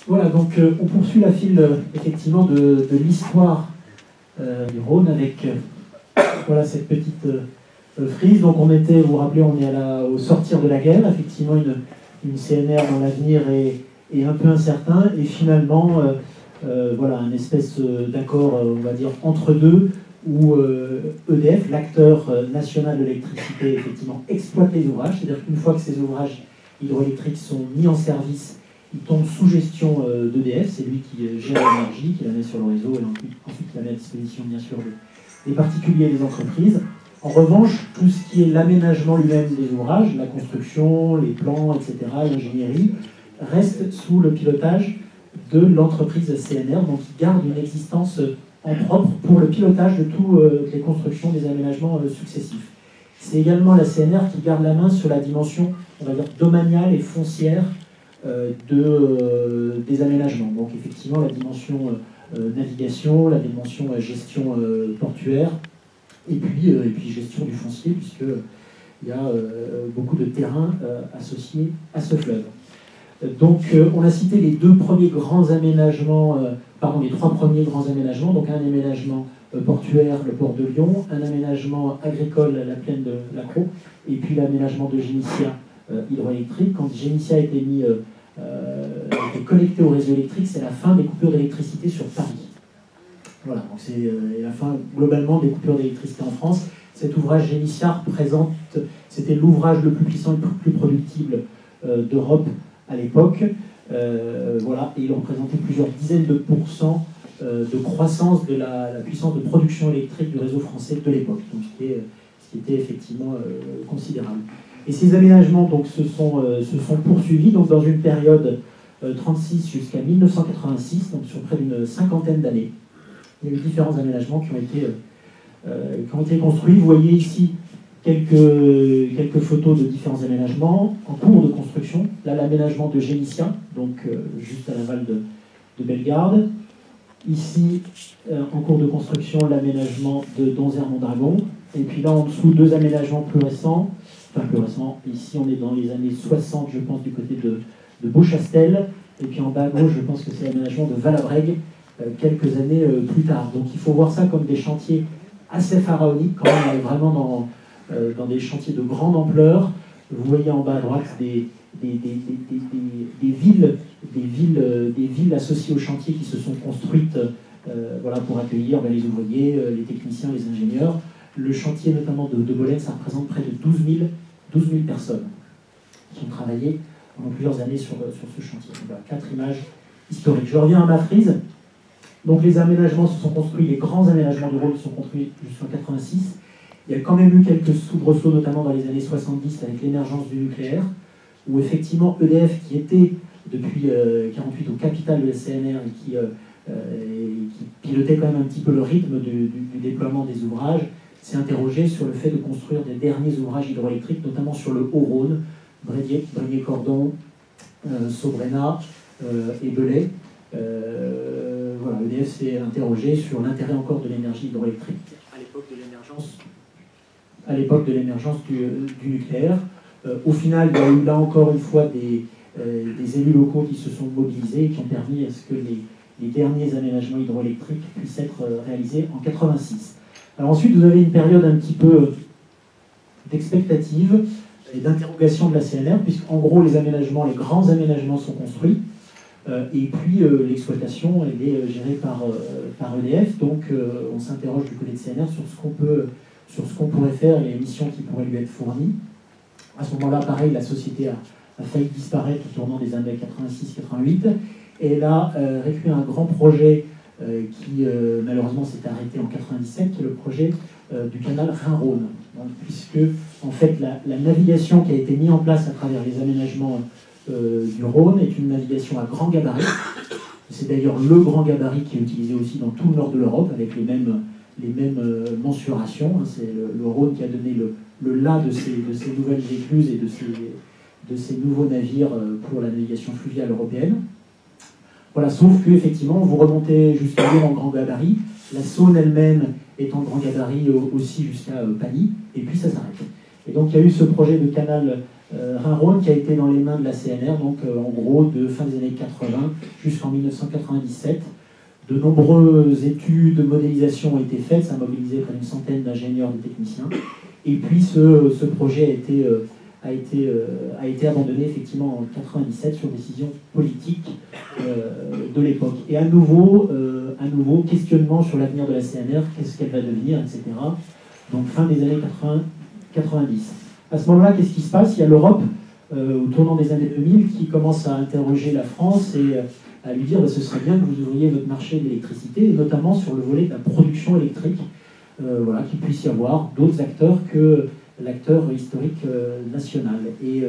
Voilà, donc on poursuit la file effectivement de l'histoire du Rhône avec voilà, cette petite frise. Donc on était, vous vous rappelez, on est au sortir de la guerre, effectivement une CNR dont l'avenir est un peu incertain, et finalement voilà, un espèce d'accord, on va dire, entre deux, où EDF, l'acteur national de l'électricité, effectivement, exploite les ouvrages. C'est-à-dire qu'une fois que ces ouvrages hydroélectriques sont mis en service, ils tombent sous gestion d'EDF. C'est lui qui gère l'énergie, qui la met sur le réseau, et ensuite qui la met à disposition, bien sûr, des particuliers et des entreprises. En revanche, tout ce qui est l'aménagement lui-même des ouvrages, la construction, les plans, etc., l'ingénierie, reste sous le pilotage de l'entreprise CNR, donc qui garde une existence en propre pour le pilotage de toutes les constructions des aménagements successifs. C'est également la CNR qui garde la main sur la dimension, on va dire, domaniale et foncière des aménagements. Donc effectivement, la dimension navigation, la dimension gestion portuaire, et puis gestion du foncier, puisqu'il y a beaucoup de terrain associés à ce fleuve. Donc on a cité les deux premiers grands aménagements, les trois premiers grands aménagements, donc un aménagement portuaire, le port de Lyon, un aménagement agricole, la plaine de Lacroix, et puis l'aménagement de Génissia hydroélectrique. Quand Génissia a été connecté au réseau électrique, c'est la fin des coupures d'électricité sur Paris. Voilà, donc c'est la fin globalement des coupures d'électricité en France. Cet ouvrage Génissia c'était l'ouvrage le plus puissant et le plus productible d'Europe à l'époque. Voilà, et il représentait plusieurs dizaines de pourcents de croissance de la puissance de production électrique du réseau français de l'époque, donc ce qui était effectivement considérable. Et ces aménagements donc, se sont poursuivis donc, dans une période 36 jusqu'à 1986, donc sur près d'une cinquantaine d'années. Il y a eu différents aménagements qui ont été construits. Vous voyez ici quelques photos de différents aménagements en cours de construction. Là, l'aménagement de Génissia, donc juste à l'aval de Bellegarde. Ici, en cours de construction, l'aménagement de Donzère-Mondragon. Et puis là, en dessous, deux aménagements plus récents. Enfin, plus récents. Ici, on est dans les années 60, je pense, du côté de Beauchastel. Et puis en bas à gauche, je pense que c'est l'aménagement de Valabrègue, quelques années plus tard. Donc il faut voir ça comme des chantiers assez pharaoniques, quand même, on est vraiment dans des chantiers de grande ampleur. Vous voyez en bas à droite des villes associées aux chantiers qui se sont construites voilà, pour accueillir les ouvriers, les techniciens, les ingénieurs. Le chantier notamment de Bolène, ça représente près de 12 000 personnes qui ont travaillé pendant plusieurs années sur ce chantier. Donc, voilà, 4 images historiques. Je reviens à ma frise. Donc les aménagements se sont construits, les grands aménagements du Rhône se sont construits jusqu'en 86. Il y a quand même eu quelques soubresauts, notamment dans les années 70, avec l'émergence du nucléaire, où effectivement EDF, qui était depuis 1948 au capital de la CNR et qui pilotait quand même un petit peu le rythme du déploiement des ouvrages, s'est interrogé sur le fait de construire des derniers ouvrages hydroélectriques, notamment sur le Haut-Rhône, Brégnier-Cordon, Saubrena et Belay. Voilà, EDF s'est interrogé sur l'intérêt encore de l'énergie hydroélectrique à l'époque de l'émergence du nucléaire. Au final, il y a eu là encore une fois des élus locaux qui se sont mobilisés et qui ont permis à ce que les derniers aménagements hydroélectriques puissent être réalisés en 86. Alors ensuite, vous avez une période un petit peu d'expectative et d'interrogation de la CNR, puisqu'en gros, les grands aménagements sont construits. Et puis l'exploitation elle est gérée par EDF, donc on s'interroge du côté de CNR sur ce qu'on pourrait faire et les missions qui pourraient lui être fournies. À ce moment-là, pareil, la société a failli disparaître au tournant des années 86-88, et elle a récupéré un grand projet qui malheureusement s'est arrêté en 97, qui est le projet du canal Rhin-Rhône, puisque en fait la navigation qui a été mise en place à travers les aménagements du Rhône est une navigation à grand gabarit. C'est d'ailleurs le grand gabarit qui est utilisé aussi dans tout le nord de l'Europe, avec les mêmes mensurations. C'est le Rhône qui a donné le la de ces nouvelles écluses et de ces nouveaux navires pour la navigation fluviale européenne. Voilà, sauf que effectivement, vous remontez jusqu'à Lyon en grand gabarit, la Saône elle-même est en grand gabarit aussi jusqu'à Pagny, et puis ça s'arrête. Et donc il y a eu ce projet de canal Rhin-Rhône qui a été dans les mains de la CNR, donc en gros de fin des années 80 jusqu'en 1997. De nombreuses études de modélisation ont été faites, ça a mobilisé près d'une centaine d'ingénieurs et de techniciens. Et puis ce projet a été abandonné effectivement en 1997 sur décision politique de l'époque. Et à nouveau, questionnement sur l'avenir de la CNR, qu'est-ce qu'elle va devenir, etc. Donc fin des années 90. À ce moment-là, qu'est-ce qui se passe? Il y a l'Europe, au tournant des années 2000, qui commence à interroger la France et à lui dire ce serait bien que vous ouvriez votre marché de l'électricité, et notamment sur le volet de la production électrique, voilà, qu'il puisse y avoir d'autres acteurs que l'acteur historique national. Et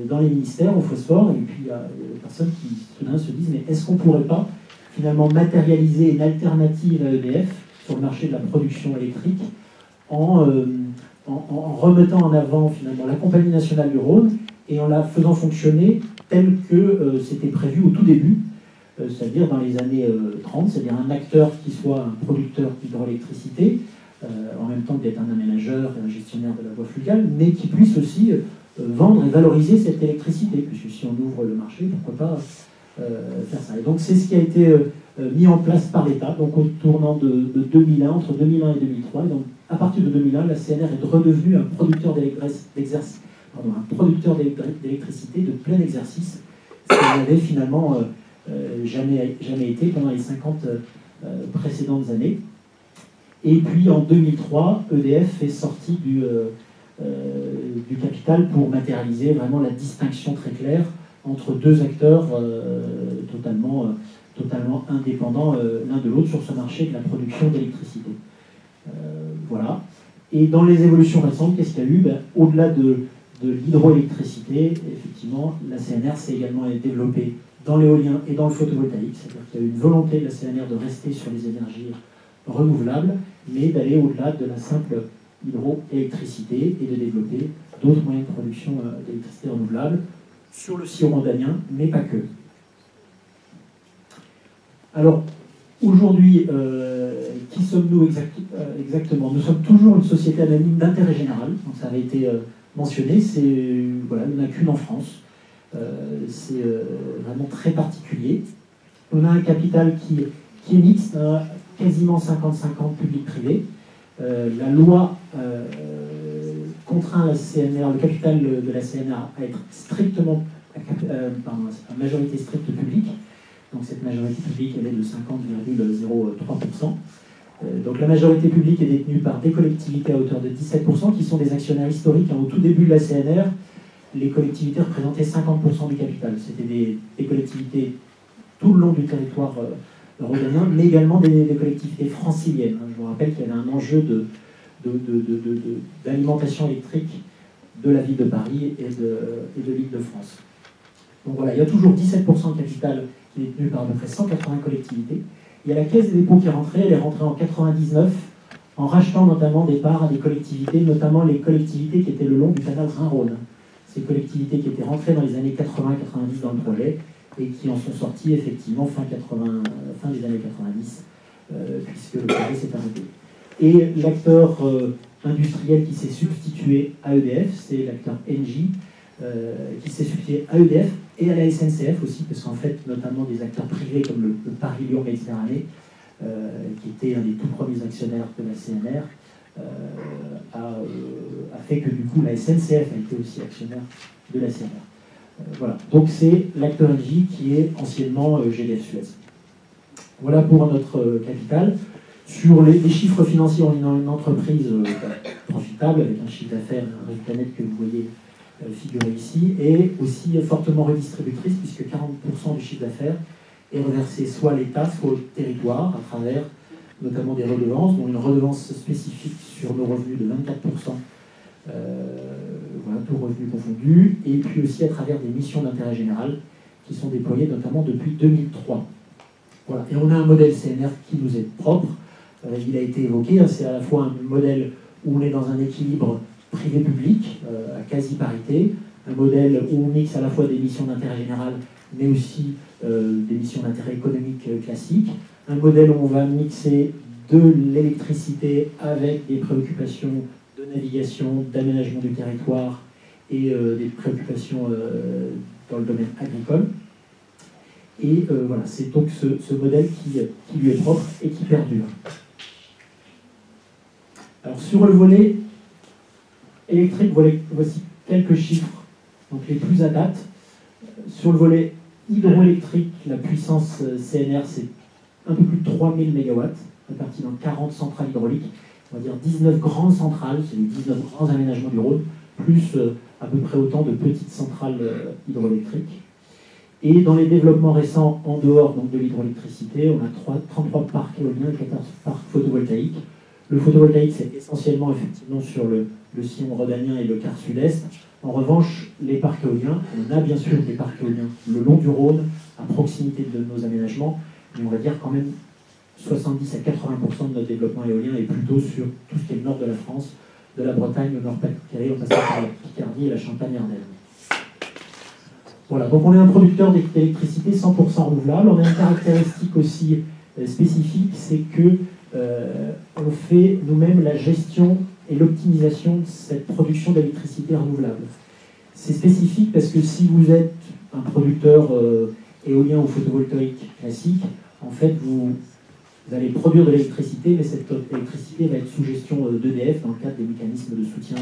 dans les ministères, au phosphore, et puis il y a des personnes qui soudain se disent mais est-ce qu'on ne pourrait pas finalement matérialiser une alternative à EDF sur le marché de la production électrique en remettant en avant finalement la Compagnie nationale du Rhône et en la faisant fonctionner telle que c'était prévu au tout début, c'est-à-dire dans les années 30, c'est-à-dire un acteur qui soit un producteur d'hydroélectricité, en même temps d'être un aménageur et un gestionnaire de la voie fluviale, mais qui puisse aussi vendre et valoriser cette électricité, puisque si on ouvre le marché, pourquoi pas faire ça. Et donc c'est ce qui a été mis en place par l'État, donc au tournant de 2001, entre 2001 et 2003. Et donc à partir de 2001, la CNR est redevenue un producteur d'électricité de plein exercice, ce qu'elle n'avait finalement jamais été pendant les 50 précédentes années. Et puis en 2003, EDF est sorti du capital pour matérialiser vraiment la distinction très claire entre deux acteurs totalement indépendants l'un de l'autre sur ce marché de la production d'électricité. Voilà. Et dans les évolutions récentes, qu'est-ce qu'il y a eu? Au-delà de l'hydroélectricité, effectivement, la CNR s'est également développée dans l'éolien et dans le photovoltaïque. C'est-à-dire qu'il y a eu une volonté de la CNR de rester sur les énergies renouvelables, mais d'aller au-delà de la simple hydroélectricité et de développer d'autres moyens de production d'électricité renouvelable sur le sillon rhodanien, mais pas que. Alors, aujourd'hui, qui sommes-nous exactement? Nous sommes toujours une société anonyme d'intérêt général, donc ça avait été mentionné, voilà, il n'y en a qu'une en France. C'est vraiment très particulier. On a un capital qui est mixte, hein, quasiment 50-50 public-privé. La loi contraint la CNR, le capital de la CNR à être strictement à majorité stricte publique. Donc cette majorité publique, elle est de 50,03%. Donc la majorité publique est détenue par des collectivités à hauteur de 17%, qui sont des actionnaires historiques. Au tout début de la CNR, les collectivités représentaient 50% du capital. C'était des collectivités tout le long du territoire rhodanien, mais également des collectivités franciliennes. Je vous rappelle qu'il y avait un enjeu d'alimentation électrique de la ville de Paris et de l'Île-de-France. Donc voilà, il y a toujours 17% de capital qui est détenu par à peu près 180 collectivités. Il y a la Caisse des dépôts qui est rentrée, elle est rentrée en 99, en rachetant notamment des parts à des collectivités, notamment les collectivités qui étaient le long du canal Rhin-Rhône. Ces collectivités qui étaient rentrées dans les années 80-90 dans le projet, et qui en sont sortis effectivement fin des années 90, puisque le projet s'est arrêté. Et l'acteur industriel qui s'est substitué à EDF, c'est l'acteur Engie, qui s'est substitué à EDF et à la SNCF aussi, parce qu'en fait, notamment des acteurs privés comme le Paris-Lyon-Méditerranée, qui était un des tout premiers actionnaires de la CNR, a fait que du coup la SNCF a été aussi actionnaire de la CNR. Voilà, donc c'est l'acteur Engie qui est anciennement GDF Suez. Voilà pour notre capital. Sur les chiffres financiers, on est dans une entreprise profitable, avec un chiffre d'affaires, un résultat net que vous voyez figurer ici, et aussi fortement redistributrice, puisque 40% du chiffre d'affaires est reversé soit à l'État, soit au territoire, à travers notamment des redevances, dont une redevance spécifique sur nos revenus de 24%, voilà, tout revenu confondu, et puis aussi à travers des missions d'intérêt général qui sont déployées notamment depuis 2003. Voilà. Et on a un modèle CNR qui nous est propre, il a été évoqué, hein, c'est à la fois un modèle où on est dans un équilibre privé-public, à quasi-parité, un modèle où on mixe à la fois des missions d'intérêt général, mais aussi des missions d'intérêt économique classiques, un modèle où on va mixer de l'électricité avec des préoccupations de navigation, d'aménagement du territoire et des préoccupations dans le domaine agricole. Et voilà, c'est donc ce modèle qui lui est propre et qui perdure. Alors sur le volet électrique, voici quelques chiffres, donc les plus à date. Sur le volet hydroélectrique, la puissance CNR, c'est un peu plus de 3000 MW, répartis dans 40 centrales hydrauliques, on va dire 19 grandes centrales, c'est les 19 grands aménagements du Rhône, plus à peu près autant de petites centrales hydroélectriques. Et dans les développements récents, en dehors donc, de l'hydroélectricité, on a 33 parcs éoliens et 14 parcs photovoltaïques. Le photovoltaïque, c'est essentiellement effectivement sur le sillon rhodanien et le quart sud-est. En revanche, les parcs éoliens, on a bien sûr des parcs éoliens le long du Rhône, à proximité de nos aménagements, mais on va dire quand même 70 à 80% de notre développement éolien est plutôt sur tout ce qui est le nord de la France, de la Bretagne au Nord-Pas-de-Calais, en passant par la Picardie et la Champagne-Ardenne. Voilà, donc on est un producteur d'électricité 100% renouvelable. On a une caractéristique aussi spécifique, c'est que on fait nous-mêmes la gestion et l'optimisation de cette production d'électricité renouvelable. C'est spécifique parce que si vous êtes un producteur éolien ou photovoltaïque classique, en fait vous allez produire de l'électricité, mais cette électricité va être sous gestion d'EDF dans le cadre des mécanismes de soutien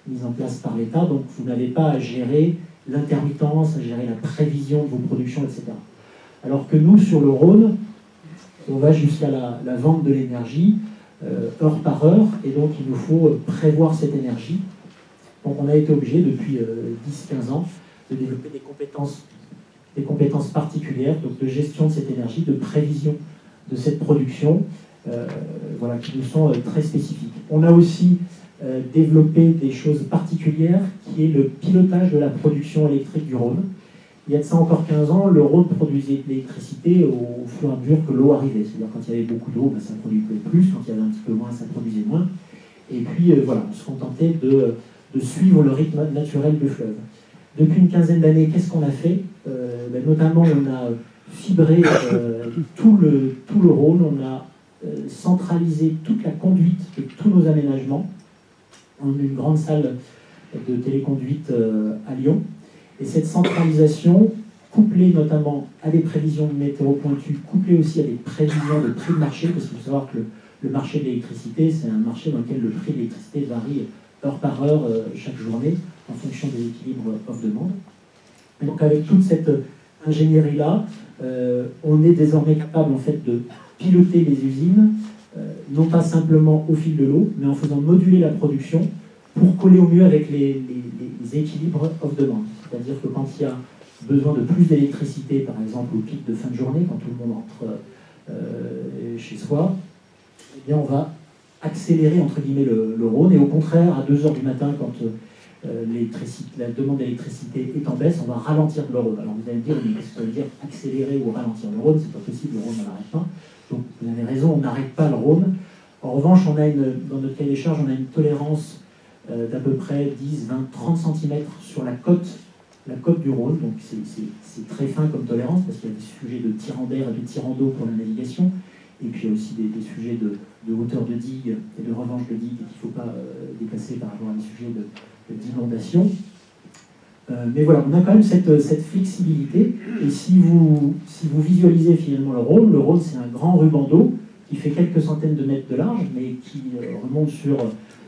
mis en place par l'État, donc vous n'avez pas à gérer l'intermittence, à gérer la prévision de vos productions, etc. Alors que nous, sur le Rhône, on va jusqu'à la vente de l'énergie heure par heure, et donc il nous faut prévoir cette énergie. Donc on a été obligé depuis 10-15 ans de développer des compétences particulières, donc de gestion de cette énergie, de prévision de cette production, voilà, qui nous sont très spécifiques. On a aussi développé des choses particulières, qui est le pilotage de la production électrique du Rhône. Il y a de ça encore 15 ans, le Rhône produisait de l'électricité au fur et à mesure que l'eau arrivait. C'est-à-dire quand il y avait beaucoup d'eau, ça produisait plus, quand il y avait un petit peu moins, ça produisait moins. Et puis voilà, on se contentait de suivre le rythme naturel du fleuve. Depuis une quinzaine d'années, qu'est-ce qu'on a fait notamment, on a fibré tout le Rhône, on a centralisé toute la conduite de tous nos aménagements. On a une grande salle de téléconduite à Lyon. Et cette centralisation, couplée notamment à des prévisions de météo pointues, couplée aussi à des prévisions de prix de marché, parce qu'il faut savoir que le marché de l'électricité, c'est un marché dans lequel le prix de l'électricité varie heure par heure, chaque journée, en fonction des équilibres offre-demande. Et donc avec toute cette ingénierie-là, on est désormais capable en fait de piloter les usines, non pas simplement au fil de l'eau, mais en faisant moduler la production pour coller au mieux avec les équilibres offre-demande. C'est-à-dire que quand il y a besoin de plus d'électricité, par exemple au pic de fin de journée, quand tout le monde rentre chez soi, eh bien on va accélérer entre guillemets le Rhône, et au contraire, à 2h du matin, quand la demande d'électricité est en baisse, on va ralentir le Rhône. Alors vous allez me dire, mais qu'est-ce que ça veut dire accélérer ou ralentir le Rhône? C'est pas possible, le Rhône ne l'arrête pas. Donc vous avez raison, on n'arrête pas le Rhône. En revanche, dans notre cahier des charges, on a une tolérance d'à peu près 10, 20, 30 cm sur la côte du Rhône. Donc c'est très fin comme tolérance, parce qu'il y a des sujets de tirant d'air et de tirant d'eau pour la navigation, et puis aussi des sujets de hauteur de digue et de revanche de digue qu'il ne faut pas dépasser par rapport à des sujets d'inondation. Mais voilà, on a quand même cette flexibilité, et si vous visualisez finalement le Rhône c'est un grand ruban d'eau qui fait quelques centaines de mètres de large, mais qui remonte sur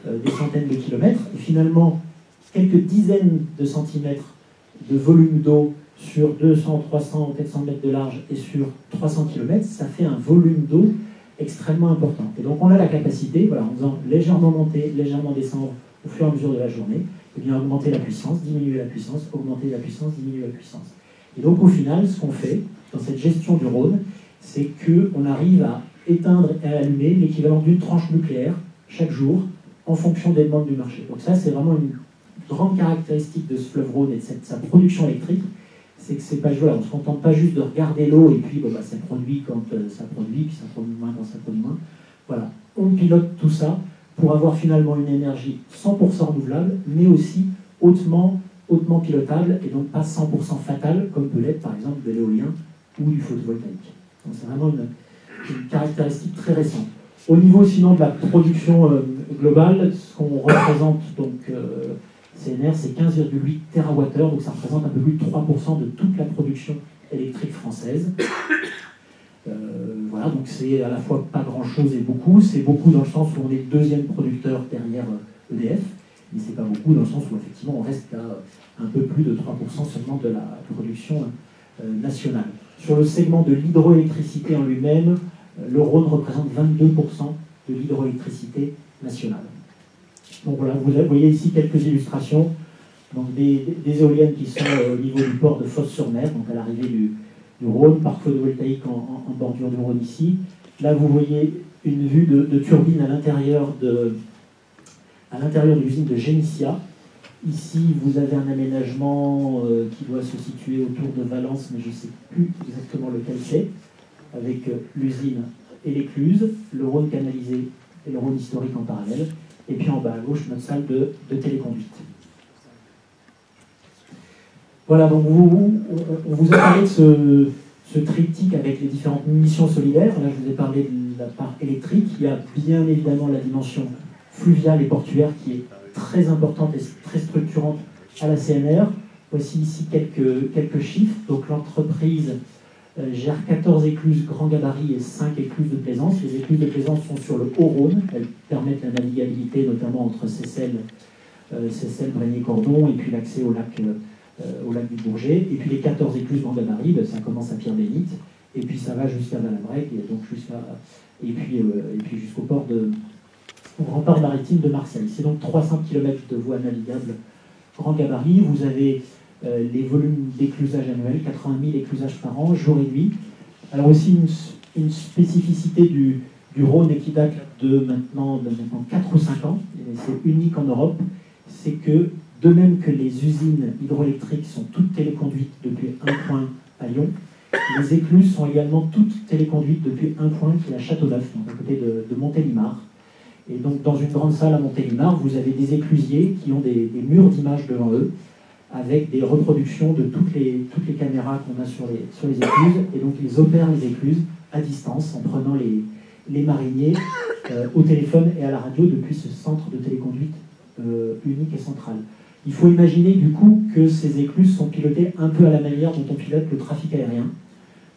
des centaines de kilomètres, et finalement quelques dizaines de centimètres de volume d'eau sur 200, 300, 400 mètres de large et sur 300 km, ça fait un volume d'eau extrêmement important. Et donc on a la capacité, voilà, en faisant légèrement monter, légèrement descendre au fur et à mesure de la journée, et bien augmenter la puissance, diminuer la puissance, augmenter la puissance, diminuer la puissance. Et donc au final, ce qu'on fait dans cette gestion du Rhône, c'est qu'on arrive à éteindre et à allumer l'équivalent d'une tranche nucléaire chaque jour en fonction des demandes du marché. Donc ça, c'est vraiment une grande caractéristique de ce fleuve Rhône et de sa production électrique, c'est que c'est pas voilà, on ne se contente pas juste de regarder l'eau et puis ça produit quand ça produit, puis ça produit moins quand ça produit moins. Voilà, on pilote tout ça pour avoir finalement une énergie 100% renouvelable, mais aussi hautement pilotable, et donc pas 100% fatale, comme peut l'être par exemple de l'éolien ou du photovoltaïque. Donc c'est vraiment une caractéristique très récente. Au niveau sinon de la production globale, ce qu'on représente donc CNR, c'est 15,8 TWh, donc ça représente un peu plus de 3% de toute la production électrique française. Voilà, donc c'est à la fois pas grand-chose et beaucoup. C'est beaucoup dans le sens où on est le deuxième producteur derrière EDF, mais c'est pas beaucoup dans le sens où effectivement on reste à un peu plus de 3% seulement de la production nationale. Sur le segment de l'hydroélectricité en lui-même, le Rhône représente 22% de l'hydroélectricité nationale. Donc voilà, vous voyez ici quelques illustrations. Donc des éoliennes qui sont au niveau du port de Fos-sur-Mer, donc à l'arrivée du Rhône, parc photovoltaïque en bordure du Rhône ici. Là, vous voyez une vue de turbine à l'intérieur de l'usine de Génissia. Ici, vous avez un aménagement qui doit se situer autour de Valence, mais je ne sais plus exactement lequel c'est, avec l'usine et l'écluse, le Rhône canalisé et le Rhône historique en parallèle. Et puis en bas à gauche, notre salle de téléconduite. Voilà, donc on vous a parlé de ce triptyque avec les différentes missions solidaires. Là, je vous ai parlé de la part électrique. Il y a bien évidemment la dimension fluviale et portuaire qui est très importante et très structurante à la CNR. Voici ici quelques chiffres. Donc l'entreprise gère 14 écluses grand gabarit et 5 écluses de plaisance. Les écluses de plaisance sont sur le Haut-Rhône. Elles permettent la navigabilité, notamment entre Seyssel, Brégnier-Cordon, et puis l'accès au lac du Bourget. Et puis les 14 écluses grand gabarit, ça commence à Pierre-Bénite, et puis ça va jusqu'à Valabrec, et puis jusqu'au au grand port maritime de Marseille. C'est donc 300 km de voies navigables grand gabarit. Vous avez les volumes d'éclusage annuels, 80 000 éclusages par an, jour et nuit. Alors aussi une spécificité du Rhône et qui date de maintenant 4 ou 5 ans, et c'est unique en Europe, c'est que de même que les usines hydroélectriques sont toutes téléconduites depuis un point à Lyon, les écluses sont également toutes téléconduites depuis un point qui est à Châteauneuf, donc à côté de Montélimar. Et donc dans une grande salle à Montélimar, vous avez des éclusiers qui ont des murs d'images devant eux, avec des reproductions de toutes les caméras qu'on a sur les écluses. Et donc ils opèrent les écluses à distance en prenant les mariniers au téléphone et à la radio depuis ce centre de téléconduite unique et central. Il faut imaginer du coup que ces écluses sont pilotées un peu à la manière dont on pilote le trafic aérien.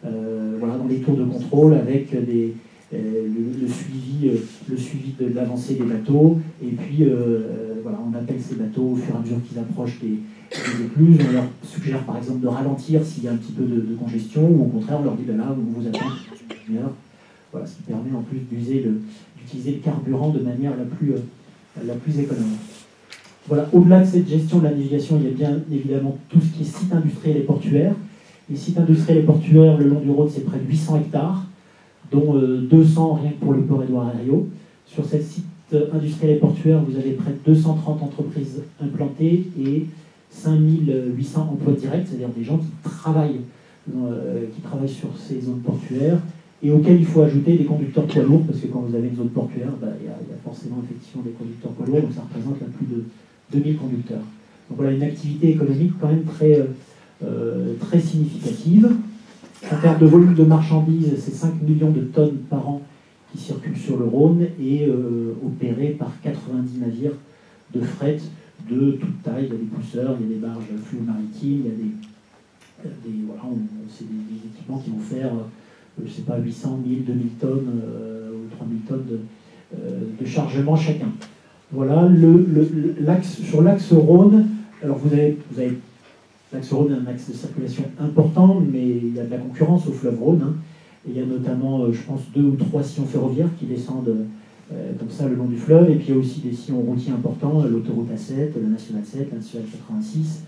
Voilà, dans les tours de contrôle avec le suivi de l'avancée des bateaux, et puis voilà, on appelle ces bateaux au fur et à mesure qu'ils approchent des écluses. On leur suggère par exemple de ralentir s'il y a un petit peu de congestion, ou au contraire on leur dit ben là on vous attend une heure. Voilà, ce qui permet en plus d'utiliser le carburant de manière la plus économe. Voilà, au-delà de cette gestion de la navigation, il y a bien évidemment tout ce qui est sites industriels et portuaires. Les sites industriels et portuaires le long du Rhône, c'est près de 800 hectares, dont 200 rien que pour le port Édouard Herriot. Sur ces sites industriels et portuaires, vous avez près de 230 entreprises implantées et 5800 emplois directs, c'est-à-dire des gens qui travaillent sur ces zones portuaires, et auxquels il faut ajouter des conducteurs poids lourds, parce que quand vous avez une zone portuaire, il y a forcément effectivement des conducteurs poids lourds, donc ça représente là plus de 2000 conducteurs. Donc voilà, une activité économique quand même très significative. En termes de volume de marchandises, c'est 5 millions de tonnes par an qui circulent sur le Rhône et opérées par 90 navires de fret de toute taille. Il y a des pousseurs, il y a des barges fluo-maritimes, il y a c'est des équipements qui vont faire, je ne sais pas, 800, 1000, 2000 tonnes ou 3000 tonnes de chargement chacun. Voilà, sur l'axe Rhône, alors vous avez l'axe Rhône est un axe de circulation important, mais il y a de la concurrence au fleuve Rhône. Hein. Et il y a notamment, je pense, 2 ou 3 sillons ferroviaires qui descendent comme ça le long du fleuve. Et puis il y a aussi des sillons routiers importants, l'autoroute A7, la nationale 7, la nationale 86.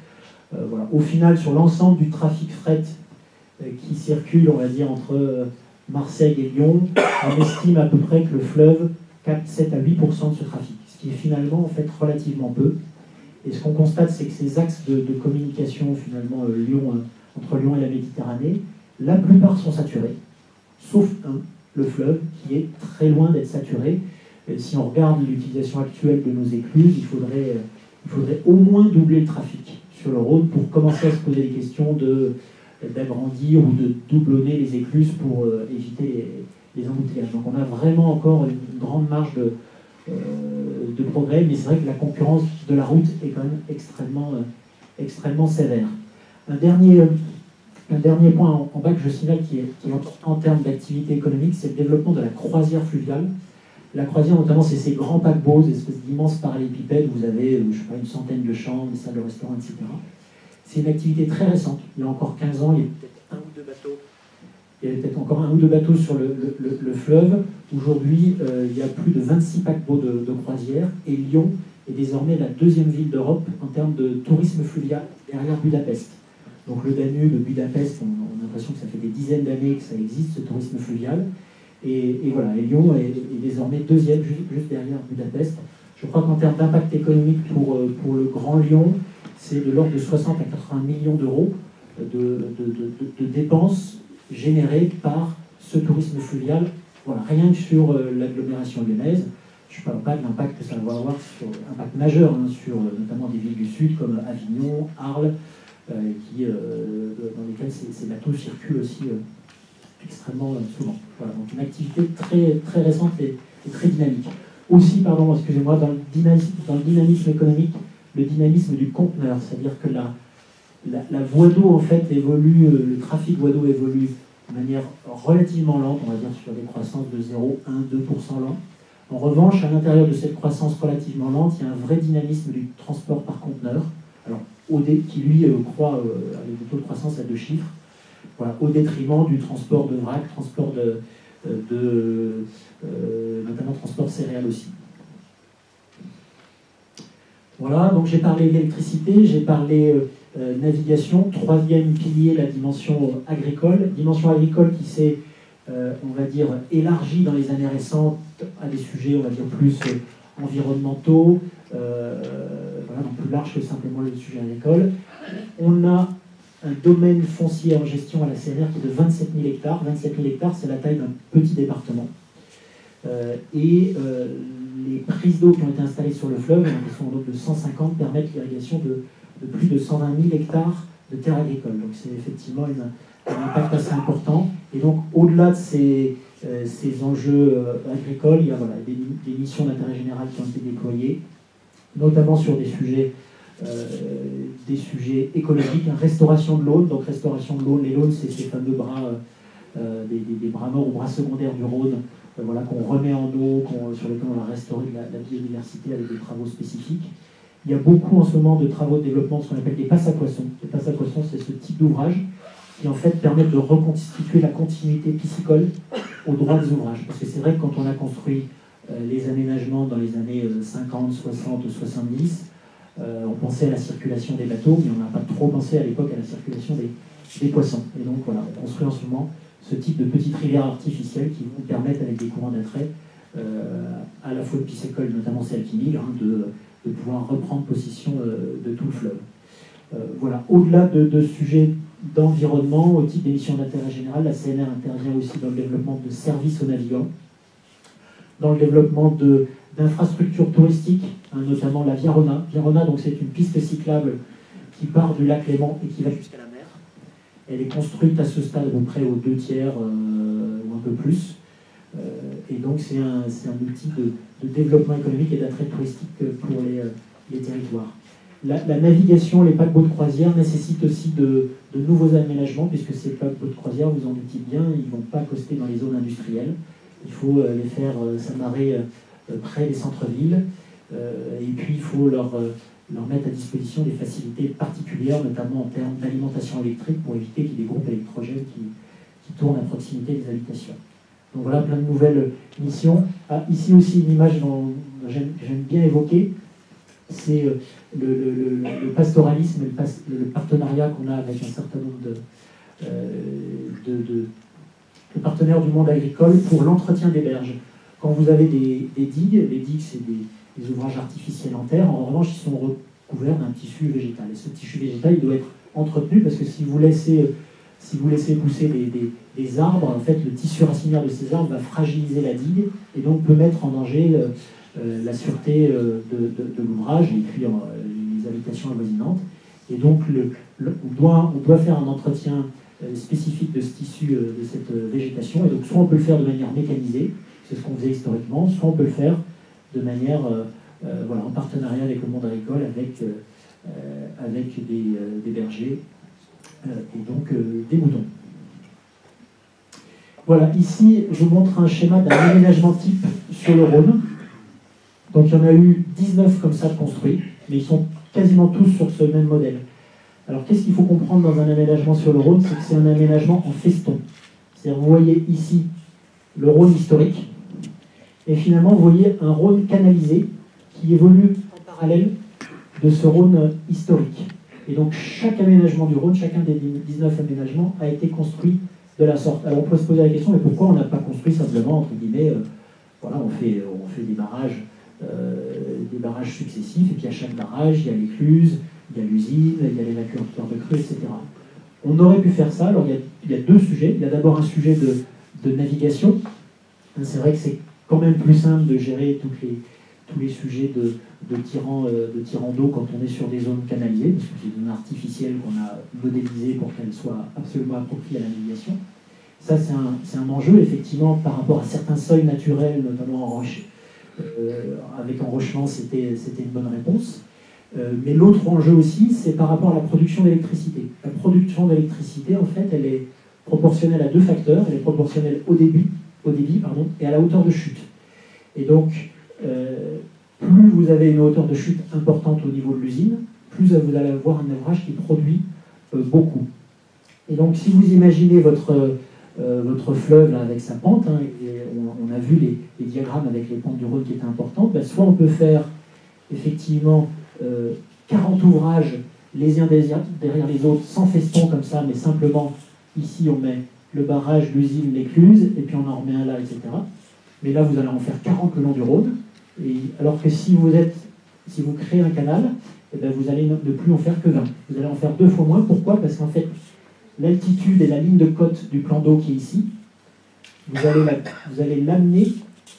Voilà. Au final, sur l'ensemble du trafic fret qui circule, on va dire, entre Marseille et Lyon, on estime à peu près que le fleuve capte 7 à 8% de ce trafic, ce qui est finalement en fait relativement peu. Et ce qu'on constate, c'est que ces axes de communication, finalement, entre Lyon et la Méditerranée, la plupart sont saturés, sauf le fleuve, qui est très loin d'être saturé. Si on regarde l'utilisation actuelle de nos écluses, il faudrait au moins doubler le trafic sur le Rhône pour commencer à se poser des questions d'agrandir ou de doublonner les écluses pour éviter les embouteillages. Donc on a vraiment encore une grande marge de de progrès, mais c'est vrai que la concurrence de la route est quand même extrêmement sévère. Un dernier point en bas que je signale qui est important en termes d'activité économique, c'est le développement de la croisière fluviale. La croisière, notamment, c'est ces grands paquebots, des espèces d'immenses parallélépipèdes où vous avez, je sais pas, une centaine de chambres, des salles de restaurant, etc. C'est une activité très récente. Il y a encore 15 ans, il y avait peut-être un ou deux bateaux. Il y avait peut-être encore un ou deux bateaux sur le fleuve. Aujourd'hui, il y a plus de 26 paquebots de croisière et Lyon est désormais la deuxième ville d'Europe en termes de tourisme fluvial derrière Budapest. Donc le Danube, Budapest, on a l'impression que ça fait des dizaines d'années que ça existe, ce tourisme fluvial. Et voilà, et Lyon est désormais deuxième, juste derrière Budapest. Je crois qu'en termes d'impact économique pour le Grand Lyon, c'est de l'ordre de 60 à 80 millions d'euros de dépenses générées par ce tourisme fluvial. Voilà, rien que sur l'agglomération lyonnaise. Je ne parle pas de l'impact que ça va avoir, impact majeur, hein, sur notamment des villes du Sud comme Avignon, Arles, dans lesquelles ces bateaux circulent aussi extrêmement souvent. Voilà, donc une activité très, très récente et très dynamique. Aussi, pardon, excusez-moi, dans le dynamisme économique, le dynamisme du conteneur, c'est-à-dire que la voie d'eau en fait évolue, le trafic voie d'eau évolue de manière relativement lente, on va dire sur des croissances de 0,1-2% lent. En revanche, à l'intérieur de cette croissance relativement lente, il y a un vrai dynamisme du transport par conteneur, alors qui lui croît avec des taux de croissance à 2 chiffres, voilà, au détriment du transport de vrac, transport notamment transport céréales aussi. Voilà, donc j'ai parlé d'électricité, j'ai parlé navigation, troisième pilier, la dimension agricole. Dimension agricole qui s'est, on va dire, élargie dans les années récentes à des sujets, on va dire, plus environnementaux, voilà, donc plus large que simplement le sujet agricole. On a un domaine foncier en gestion à la CNR qui est de 27 000 hectares. 27 000 hectares, c'est la taille d'un petit département. Les prises d'eau qui ont été installées sur le fleuve, qui sont au nombre de 150, permettent l'irrigation de plus de 120 000 hectares de terres agricoles. Donc c'est effectivement un impact assez important. Et donc au-delà de ces enjeux agricoles, il y a voilà, des missions d'intérêt général qui ont été déployées, notamment sur des sujets écologiques, hein, restauration de l'Aune. Donc restauration de l'Aune, les Launes, c'est ces fameux bras, des bras morts ou bras secondaires du Rhône, voilà, qu'on remet en eau, sur lesquels on va restaurer la biodiversité avec des travaux spécifiques. Il y a beaucoup en ce moment de travaux de développement de ce qu'on appelle des passes à poissons. Les passes à poissons, c'est ce type d'ouvrage qui en fait permettent de reconstituer la continuité piscicole au droit des ouvrages. Parce que c'est vrai que quand on a construit les aménagements dans les années 50, 60 ou 70, on pensait à la circulation des bateaux, mais on n'a pas trop pensé à l'époque à la circulation des poissons. Et donc voilà, on construit en ce moment ce type de petites rivières artificielles qui vont permettre, avec des courants d'attrait, à la fois de piscicole, notamment celles qui migrent, hein, de pouvoir reprendre possession de tout le fleuve. Voilà. Au-delà de sujets d'environnement, au titre des missions d'intérêt général, la CNR intervient aussi dans le développement de services aux navigants, dans le développement d'infrastructures touristiques, hein, notamment la Via Rona. Via Rona, donc, c'est une piste cyclable qui part du lac Léman et qui va jusqu'à la mer. Elle est construite à ce stade à peu près aux 2/3 ou un peu plus. Et donc c'est un outil de développement économique et d'attrait touristique pour les territoires. La navigation, les paquebots de croisière nécessitent aussi de nouveaux aménagements, puisque ces paquebots de croisière, vous en doutez bien, ils ne vont pas accoster dans les zones industrielles. Il faut les faire s'amarrer près des centres-villes, et puis il faut leur mettre à disposition des facilités particulières, notamment en termes d'alimentation électrique, pour éviter qu'il y ait des groupes électrogènes qui tournent à proximité des habitations. Donc voilà, plein de nouvelles missions. Ah, ici aussi, une image que j'aime bien évoquer, c'est le pastoralisme, le partenariat qu'on a avec un certain nombre de partenaires du monde agricole pour l'entretien des berges. Quand vous avez des digues, les digues, c'est des ouvrages artificiels en terre, en revanche, ils sont recouverts d'un tissu végétal. Et ce tissu végétal, il doit être entretenu, parce que si vous laissez pousser des arbres, en fait, le tissu racinaire de ces arbres va fragiliser la digue et donc peut mettre en danger la sûreté de l'ouvrage et puis les habitations avoisinantes. Et donc, on doit faire un entretien spécifique de ce tissu, de cette végétation. Et donc, soit on peut le faire de manière mécanisée, c'est ce qu'on faisait historiquement, soit on peut le faire de manière voilà, en partenariat avec le monde agricole, avec des bergers et donc des moutons. Voilà, ici, je vous montre un schéma d'un aménagement type sur le Rhône. Donc il y en a eu 19 comme ça de construits, mais ils sont quasiment tous sur ce même modèle. Alors qu'est-ce qu'il faut comprendre dans un aménagement sur le Rhône? C'est que c'est un aménagement en feston. C'est-à-dire, vous voyez ici le Rhône historique, et finalement, vous voyez un Rhône canalisé qui évolue en parallèle de ce Rhône historique. Et donc, chaque aménagement du Rhône, chacun des 19 aménagements, a été construit de la sorte. Alors, on peut se poser la question, mais pourquoi on n'a pas construit simplement, entre guillemets, voilà, on fait des barrages successifs, et puis à chaque barrage, il y a l'écluse, il y a l'usine, il y a l'évacuateur de crue, etc. On aurait pu faire ça. Alors, il y a deux sujets. Il y a d'abord un sujet de navigation. C'est vrai que c'est quand même plus simple de gérer tous les sujets de tirant d'eau quand on est sur des zones canalisées, parce que c'est des zones artificielles qu'on a modélisées pour qu'elles soient absolument appropriées à la navigation. Ça, c'est un enjeu, effectivement, par rapport à certains seuils naturels, notamment avec enrochement, c'était une bonne réponse. Mais l'autre enjeu aussi, c'est par rapport à la production d'électricité. La production d'électricité, en fait, elle est proportionnelle à deux facteurs. Elle est proportionnelle au débit, et à la hauteur de chute. Et donc, plus vous avez une hauteur de chute importante au niveau de l'usine, plus vous allez avoir un ouvrage qui produit beaucoup. Et donc, si vous imaginez votre fleuve là, avec sa pente, hein, et on a vu les diagrammes avec les pentes du Rhône qui étaient importantes, ben, soit on peut faire effectivement 40 ouvrages les uns derrière les autres, sans feston comme ça, mais simplement, ici on met le barrage, l'usine, l'écluse, et puis on en remet un là, etc. Mais là, vous allez en faire 40 le long du Rhône, et alors que si vous créez un canal, eh bien, vous allez ne plus en faire que 20. Vous allez en faire 2 fois moins. Pourquoi? Parce qu'en fait, l'altitude et la ligne de côte du plan d'eau qui est ici, vous allez l'amener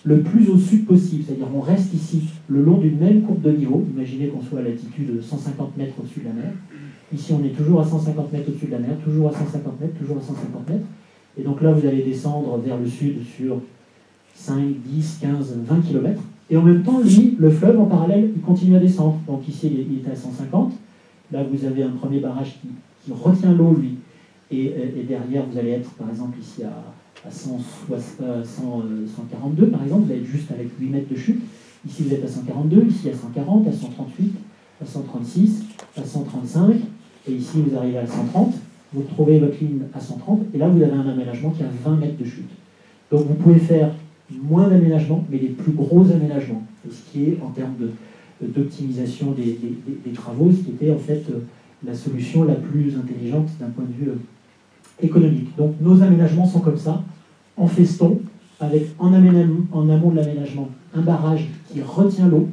le plus au sud possible. C'est-à-dire on reste ici le long d'une même courbe de niveau. Imaginez qu'on soit à l'altitude de 150 mètres au-dessus de la mer. Ici, on est toujours à 150 mètres au-dessus de la mer, toujours à 150 mètres, toujours à 150 mètres. Et donc là, vous allez descendre vers le sud sur 5, 10, 15, 20 km. Et en même temps, lui, le fleuve, en parallèle, il continue à descendre. Donc ici, il est à 150. Là, vous avez un premier barrage qui retient l'eau, lui. Et derrière, vous allez être, par exemple, ici à 142, par exemple. Vous allez être juste avec 8 mètres de chute. Ici, vous êtes à 142. Ici, à 140, à 138, à 136, à 135. Et ici, vous arrivez à 130. Vous retrouvez votre ligne à 130. Et là, vous avez un aménagement qui a 20 mètres de chute. Donc, vous pouvez faire moins d'aménagements, mais des plus gros aménagements. Et ce qui est, en termes d'optimisation des travaux, ce qui était en fait la solution la plus intelligente d'un point de vue économique. Donc nos aménagements sont comme ça, en feston, avec en amont de l'aménagement un barrage qui retient l'eau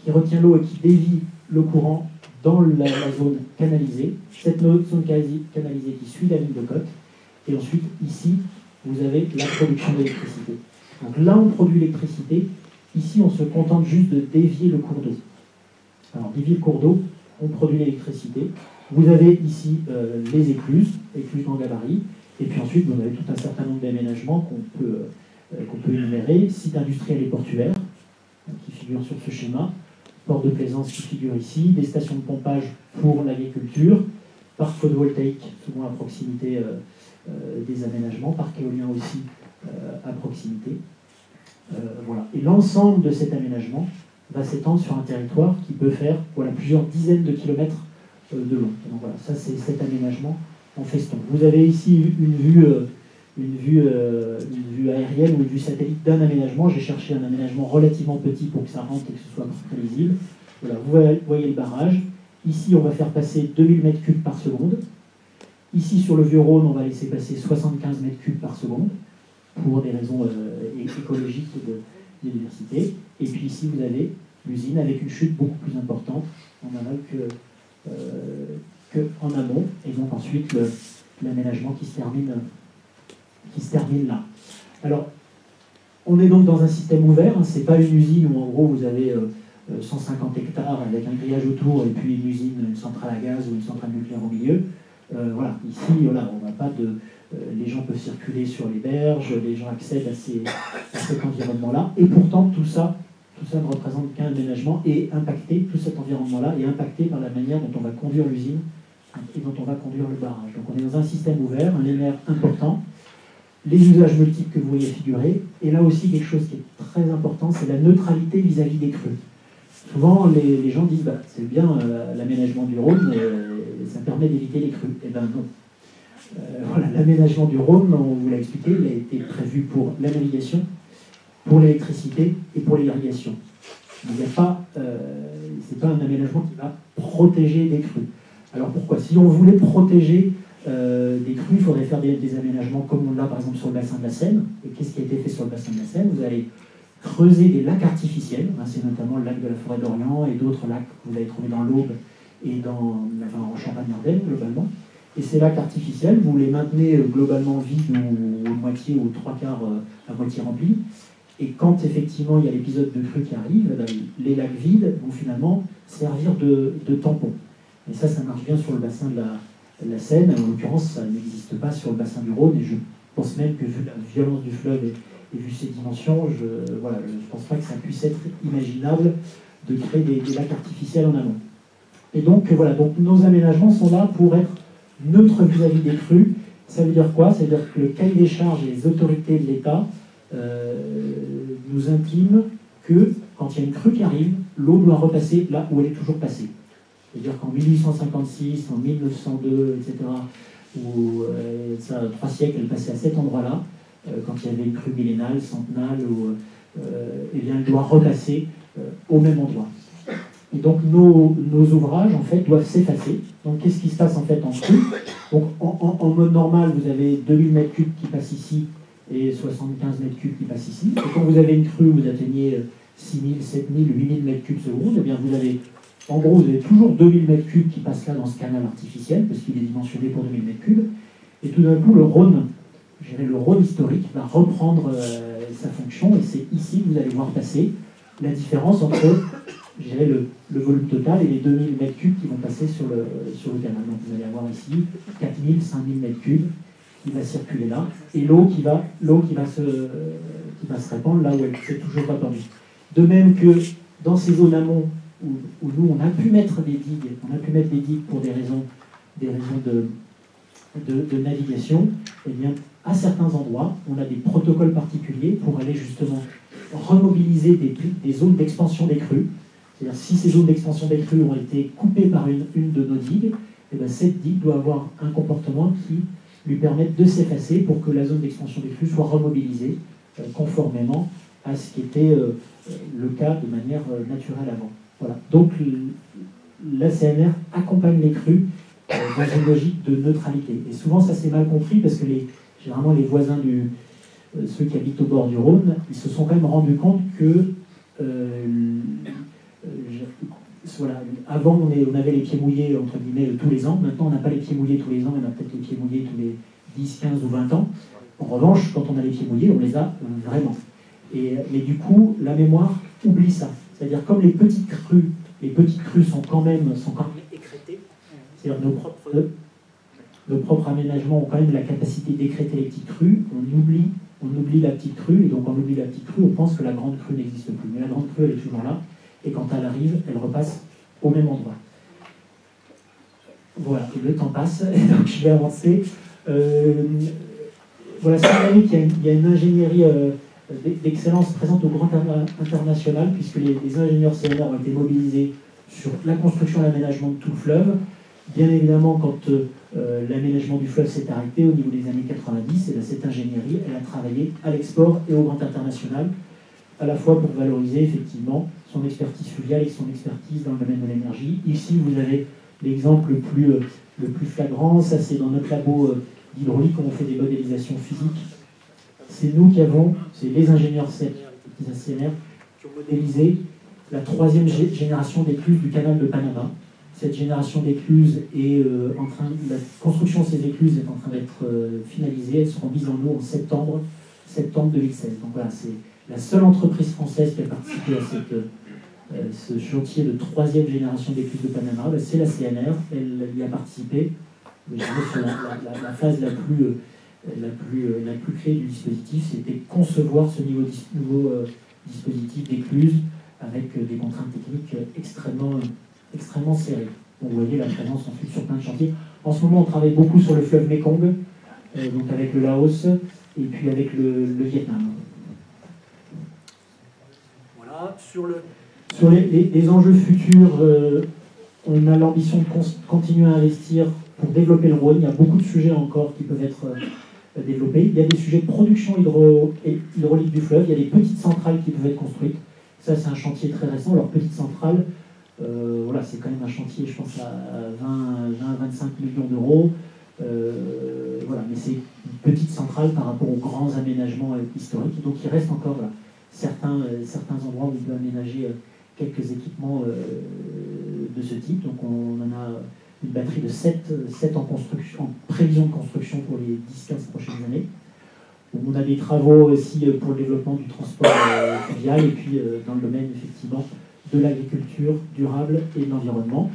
et qui dévie le courant dans la zone canalisée, cette zone canalisée qui suit la ligne de côte, et ensuite ici vous avez la production d'électricité. Donc là, on produit l'électricité. Ici, on se contente juste de dévier le cours d'eau. Alors, dévier le cours d'eau, on produit l'électricité. Vous avez ici les écluses en gabarit. Et puis ensuite, vous avez tout un certain nombre d'aménagements qu'on peut énumérer. Site industriel et portuaire, qui figurent sur ce schéma. Port de plaisance qui figure ici. Des stations de pompage pour l'agriculture. Parc photovoltaïque, souvent à proximité des aménagements. Parc éolien aussi, à proximité. Voilà. Et l'ensemble de cet aménagement va s'étendre sur un territoire qui peut faire plusieurs dizaines de kilomètres de long. Donc voilà, ça c'est cet aménagement en feston. Vous avez ici une vue aérienne ou une vue satellite d'un aménagement. J'ai cherché un aménagement relativement petit pour que ça rentre et que ce soit très lisible. Voilà, vous voyez le barrage. Ici, on va faire passer 2000 m3 par seconde. Ici, sur le Vieux-Rhône, on va laisser passer 75 m3 par seconde, pour des raisons écologiques de biodiversité. Et puis ici, vous avez l'usine avec une chute beaucoup plus importante en aval qu'en amont. Et donc ensuite, l'aménagement qui se termine là. Alors, on est donc dans un système ouvert. Hein, ce n'est pas une usine où en gros vous avez 150 hectares avec un grillage autour et puis une usine, une centrale à gaz ou une centrale nucléaire au milieu. Voilà, ici, voilà, on va pas les gens peuvent circuler sur les berges, les gens accèdent à cet environnement-là, et pourtant tout ça tout ça ne représente qu'un aménagement et impacté, tout cet environnement-là est impacté par la manière dont on va conduire l'usine et dont on va conduire le barrage. Donc on est dans un système ouvert, un linéaire important, les usages multiples que vous voyez figurer, et là aussi quelque chose qui est très important, c'est la neutralité vis-à-vis des crues. Souvent les gens disent bah, c'est bien l'aménagement du Rhône, ça permet d'éviter les crues. Eh bien non. Voilà, l'aménagement du Rhône, on vous l'a expliqué, il a été prévu pour la navigation, pour l'électricité et pour l'irrigation. Il n'y a pas, c'est pas un aménagement qui va protéger des crues. Alors pourquoi? Si on voulait protéger des crues, il faudrait faire des aménagements comme on l'a par exemple sur le bassin de la Seine. Et qu'est-ce qui a été fait sur le bassin de la Seine? Vous allez creuser des lacs artificiels, hein, c'est notamment le lac de la Forêt d'Orient et d'autres lacs que vous allez trouver dans l'Aube et en Champagne-Ardenne globalement. Et ces lacs artificiels, vous les maintenez globalement vides ou moitié ou trois quarts à moitié remplis. Et quand effectivement il y a l'épisode de crue qui arrive, les lacs vides vont finalement servir de tampon. Et ça marche bien sur le bassin de la Seine. En l'occurrence, ça n'existe pas sur le bassin du Rhône. Et je pense même que vu la violence du fleuve et vu ses dimensions, je ne pense pas que ça puisse être imaginable de créer des lacs artificiels en amont. Et donc voilà, donc nos aménagements sont là pour être neutres vis-à-vis des crues. Ça veut dire quoi? Ça veut dire que le cahier des charges et les autorités de l'État nous intiment que quand il y a une crue qui arrive, l'eau doit repasser là où elle est toujours passée. C'est-à-dire qu'en 1856, en 1902, etc., où ça, 3 siècles, elle passait à cet endroit-là, quand il y avait une crue millénale, centenale, eh bien, elle doit repasser au même endroit. Et donc nos ouvrages, en fait, doivent s'effacer. Donc qu'est-ce qui se passe en fait en crue? Donc en mode normal, vous avez 2000 mètres cubes qui passent ici et 75 mètres cubes qui passent ici. Et quand vous avez une crue, vous atteignez 6000, 7000, 8000 mètres cubes secondes, et bien vous avez, en gros, vous avez toujours 2000 mètres cubes qui passent là dans ce canal artificiel, parce qu'il est dimensionné pour 2000 mètres cubes. Et tout d'un coup, le Rhône, je dirais le Rhône historique, va reprendre sa fonction, et c'est ici que vous allez voir passer la différence entre, je dirais, le volume total et les 2000 mètres cubes qui vont passer sur le canal. Donc vous allez avoir ici 4000, 5000 mètres cubes qui va circuler là, et l'eau qui va se répandre là où elle s'est toujours répandue. De même que dans ces zones amont où nous on a pu mettre des digues, pour des raisons de navigation, eh bien à certains endroits on a des protocoles particuliers pour aller justement remobiliser des zones d'expansion des crues. C'est-à-dire si ces zones d'expansion des crues ont été coupées par une de nos digues, eh bien, cette digue doit avoir un comportement qui lui permette de s'effacer pour que la zone d'expansion des crues soit remobilisée conformément à ce qui était le cas de manière naturelle avant. Voilà. Donc la CNR accompagne les crues dans une logique de neutralité. Et souvent ça c'est mal compris parce que généralement les voisins, ceux qui habitent au bord du Rhône, ils se sont quand même rendus compte que voilà, avant on avait les pieds mouillés entre guillemets tous les ans, maintenant on n'a pas les pieds mouillés tous les ans, on a peut-être les pieds mouillés tous les 10, 15 ou 20 ans. En revanche, quand on a les pieds mouillés, on les a vraiment. Mais du coup, la mémoire oublie ça. C'est-à-dire comme les petites crues sont quand même écrêtées, c'est-à-dire nos propres aménagements ont quand même la capacité d'écrêter les petites crues, on oublie la petite crue, et donc on oublie la petite crue, on pense que la grande crue n'existe plus. Mais la grande crue, elle est toujours là, et quand elle arrive, elle repasse au même endroit. Voilà, et le temps passe, et donc je vais avancer. Voilà, c'est vrai qu'il y a une ingénierie d'excellence présente au grand international, puisque les ingénieurs CNR ont été mobilisés sur la construction et l'aménagement de tout le fleuve. Bien évidemment, quand l'aménagement du fleuve s'est arrêté au niveau des années 90, et bien cette ingénierie, elle a travaillé à l'export et au grand international, à la fois pour valoriser effectivement son expertise fluviale et son expertise dans le domaine de l'énergie. Ici, vous avez l'exemple le plus flagrant, ça c'est dans notre labo d'hydraulique, où on fait des modélisations physiques. C'est nous c'est les ingénieurs CNR qui ont modélisé la 3e génération d'écluses du canal de Panama. Cette génération d'écluses la construction de ces écluses est en train d'être finalisée. Elles seront mises en eau en septembre 2016. Donc voilà, c'est la seule entreprise française qui a participé à ce chantier de 3e génération d'écluses de Panama. C'est la CNR, elle y a participé. Je dirais sur la phase la plus clé du dispositif, c'était concevoir ce nouveau dispositif d'écluse avec des contraintes techniques extrêmement serrées. Donc vous voyez la présence ensuite sur plein de chantiers. En ce moment, on travaille beaucoup sur le fleuve Mekong, donc avec le Laos et puis avec le Vietnam. Voilà, sur les enjeux futurs, on a l'ambition de continuer à investir pour développer le Rhône. Il y a beaucoup de sujets encore qui peuvent être développés. Il y a des sujets de production hydraulique du fleuve. Il y a des petites centrales qui peuvent être construites. Ça, c'est un chantier très récent. Alors, petites centrales, voilà, c'est quand même un chantier, je pense, à 20-25 millions d'euros. Voilà, mais c'est une petite centrale par rapport aux grands aménagements historiques. Donc, il reste encore voilà, certains endroits où on peut aménager quelques équipements de ce type. Donc, on en a une batterie de 7 en construction, en prévision de construction pour les 10-15 prochaines années. On a des travaux aussi pour le développement du transport fluvial et puis dans le domaine effectivement de l'agriculture durable et de l'environnement.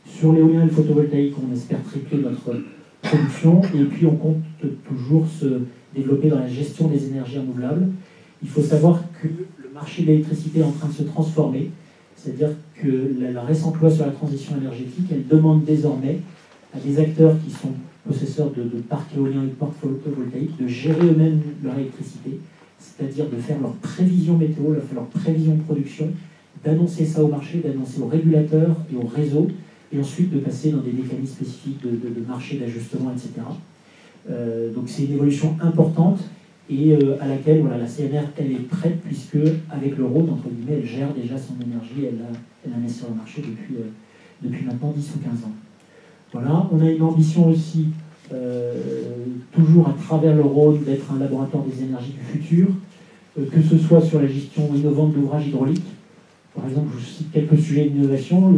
Sur l'éolien et le photovoltaïque, on espère tripler notre production et puis on compte toujours se développer dans la gestion des énergies renouvelables. Il faut savoir que le marché de l'électricité est en train de se transformer, c'est-à-dire que la récente loi sur la transition énergétique, elle demande désormais à des acteurs qui sont possesseurs de parcs éoliens et de parcs photovoltaïques de gérer eux-mêmes leur électricité, c'est-à-dire de faire leurs prévisions météo, de faire leurs prévisions de production, d'annoncer ça au marché, d'annoncer aux régulateurs et aux réseaux, et ensuite de passer dans des mécanismes spécifiques de marché, d'ajustement, etc. Donc c'est une évolution importante et à laquelle voilà, la CNR elle est prête puisque avec le Rhône, entre guillemets, elle gère déjà son énergie, elle la met sur le marché depuis maintenant 10 ou 15 ans. Voilà, on a une ambition aussi, toujours à travers le Rhône, d'être un laboratoire des énergies du futur, que ce soit sur la gestion innovante d'ouvrages hydrauliques. Par exemple, je vous cite quelques sujets d'innovation.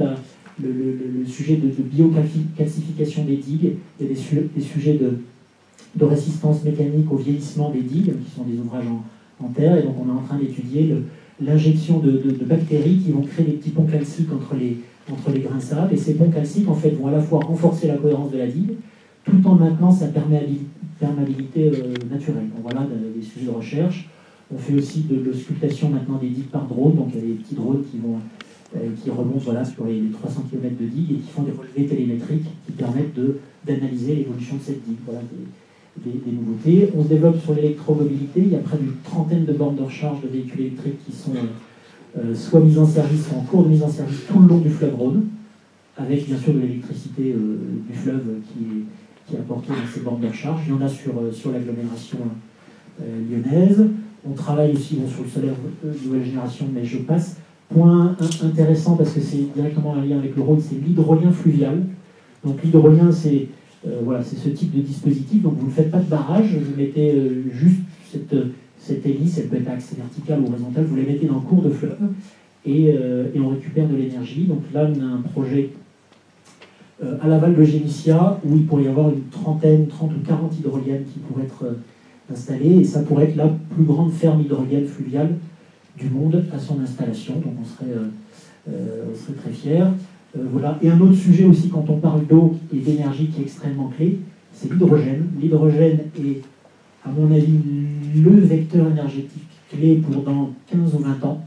Le sujet de biocalcification des digues, il y a des sujets de résistance mécanique au vieillissement des digues, qui sont des ouvrages en terre, et donc on est en train d'étudier l'injection de bactéries qui vont créer des petits ponts calciques entre les grains de sable, et ces ponts calciques en fait vont à la fois renforcer la cohérence de la digue, tout en maintenant sa perméabilité naturelle. Donc voilà des sujets de recherche. On fait aussi de l'auscultation maintenant des digues par drone, donc il y a des petits drones qui remontent voilà, sur les 300 km de digue et qui font des relevés télémétriques qui permettent d'analyser l'évolution de cette digue. Voilà des nouveautés. On se développe sur l'électromobilité. Il y a près d'une trentaine de bornes de recharge de véhicules électriques qui sont soit mises en service, soit en cours de mise en service tout le long du fleuve Rhône, avec bien sûr de l'électricité du fleuve qui est apportée dans ces bornes de recharge. Il y en a sur l'agglomération lyonnaise. On travaille aussi sur le solaire nouvelle génération, mais je passe. Point intéressant, parce que c'est directement un lien avec le Rhône, c'est l'hydrolien fluvial. Donc l'hydrolien, c'est voilà, ce type de dispositif. Donc vous ne faites pas de barrage, vous mettez juste cette hélice, elle peut être axée verticale ou horizontale, vous les mettez dans le cours de fleuve et on récupère de l'énergie. Donc là, on a un projet à l'aval de Génissia où il pourrait y avoir une 30 ou 40 hydroliennes qui pourraient être installées, et ça pourrait être la plus grande ferme hydrolienne fluviale du monde à son installation. Donc on serait très fiers. Voilà. Et un autre sujet aussi, quand on parle d'eau et d'énergie qui est extrêmement clé, c'est l'hydrogène. L'hydrogène est, à mon avis, le vecteur énergétique clé pour dans 15 ou 20 ans,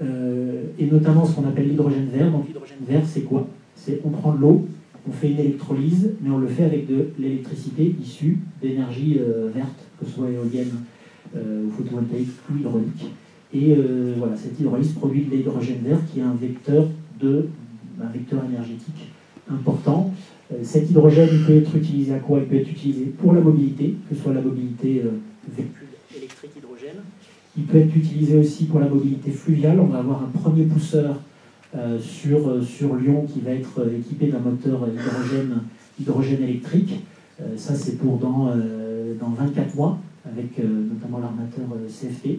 et notamment ce qu'on appelle l'hydrogène vert. Donc l'hydrogène vert, c'est quoi? C'est on prend de l'eau, on fait une électrolyse, mais on le fait avec de l'électricité issue d'énergie verte, que ce soit éolienne, ou photovoltaïque ou hydraulique. Et voilà, cette hydrolyse produit de l'hydrogène vert qui est un vecteur énergétique important. Cet hydrogène il peut être utilisé à quoi? Il peut être utilisé pour la mobilité, que ce soit la mobilité véhicule électrique hydrogène. Il peut être utilisé aussi pour la mobilité fluviale. On va avoir un premier pousseur sur Lyon qui va être équipé d'un moteur hydrogène électrique. Ça, c'est pour dans 24 mois, avec notamment l'armateur CFT.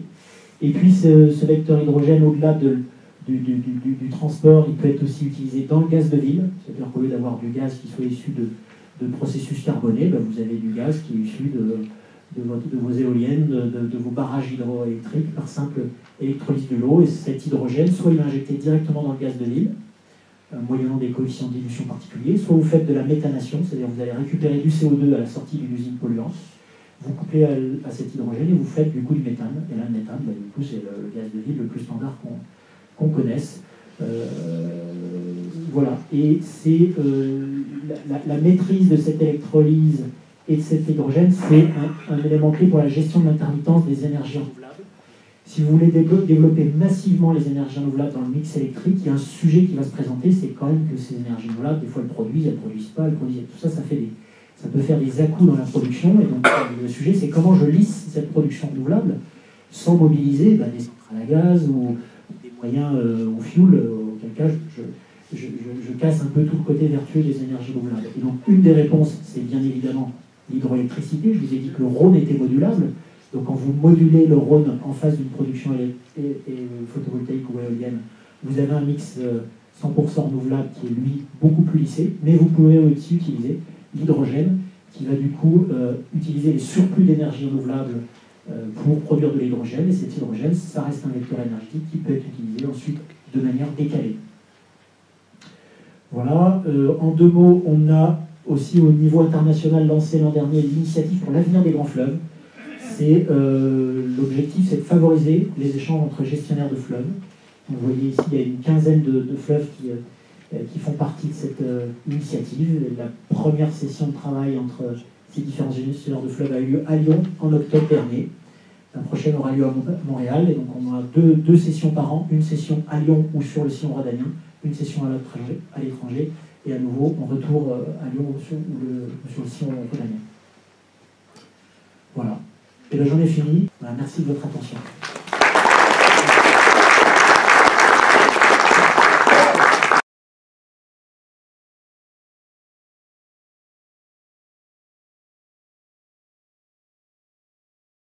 Et puis, ce vecteur hydrogène, au-delà du transport, il peut être aussi utilisé dans le gaz de ville. C'est-à-dire qu'au lieu d'avoir du gaz qui soit issu de processus carbonés, ben vous avez du gaz qui est issu de vos éoliennes, de vos barrages hydroélectriques par simple électrolyse de l'eau. Et cet hydrogène, soit il est injecté directement dans le gaz de ville, moyennant des coefficients de dilution particuliers, soit vous faites de la méthanation, c'est-à-dire que vous allez récupérer du CO2 à la sortie d'une usine polluante. vous coupez à cet hydrogène et vous faites du coup du méthane. Et là, le méthane, bah, du coup, c'est le gaz de ville le plus standard qu'on connaisse. Voilà. Et c'est la maîtrise de cette électrolyse et de cet hydrogène, c'est un élément clé pour la gestion de l'intermittence des énergies renouvelables. Si vous voulez développer massivement les énergies renouvelables dans le mix électrique, il y a un sujet qui va se présenter, c'est quand même que ces énergies renouvelables, des fois elles produisent pas, elles produisent. Tout ça, ça peut faire des à-coups dans la production. Et donc le sujet, c'est comment je lisse cette production renouvelable sans mobiliser des centrales à gaz ou des moyens au fuel, auquel cas je casse un peu tout le côté vertueux des énergies renouvelables. Et donc une des réponses, c'est bien évidemment l'hydroélectricité. Je vous ai dit que le Rhône était modulable. Donc quand vous modulez le Rhône en face d'une production photovoltaïque ou éolienne, vous avez un mix 100% renouvelable qui est lui beaucoup plus lissé, mais vous pouvez aussi utiliser l'hydrogène qui va du coup utiliser les surplus d'énergie renouvelable pour produire de l'hydrogène, et cet hydrogène, ça reste un vecteur énergétique qui peut être utilisé ensuite de manière décalée. Voilà, en 2 mots, on a aussi au niveau international lancé l'an dernier l'initiative pour l'avenir des grands fleuves. L'objectif, c'est de favoriser les échanges entre gestionnaires de fleuves. Donc, vous voyez ici, il y a une quinzaine de fleuves qui font partie de cette initiative. La première session de travail entre ces différents gestionnaires de fleuves a eu lieu à Lyon en octobre dernier. La prochaine aura lieu à Montréal, et donc on a deux sessions par an, une session à Lyon ou sur le sillon rhodanien, une session à l'étranger, et à nouveau en retour à Lyon ou sur le sillon rhodanien. Voilà. Et bien j'en ai fini. Voilà, merci de votre attention.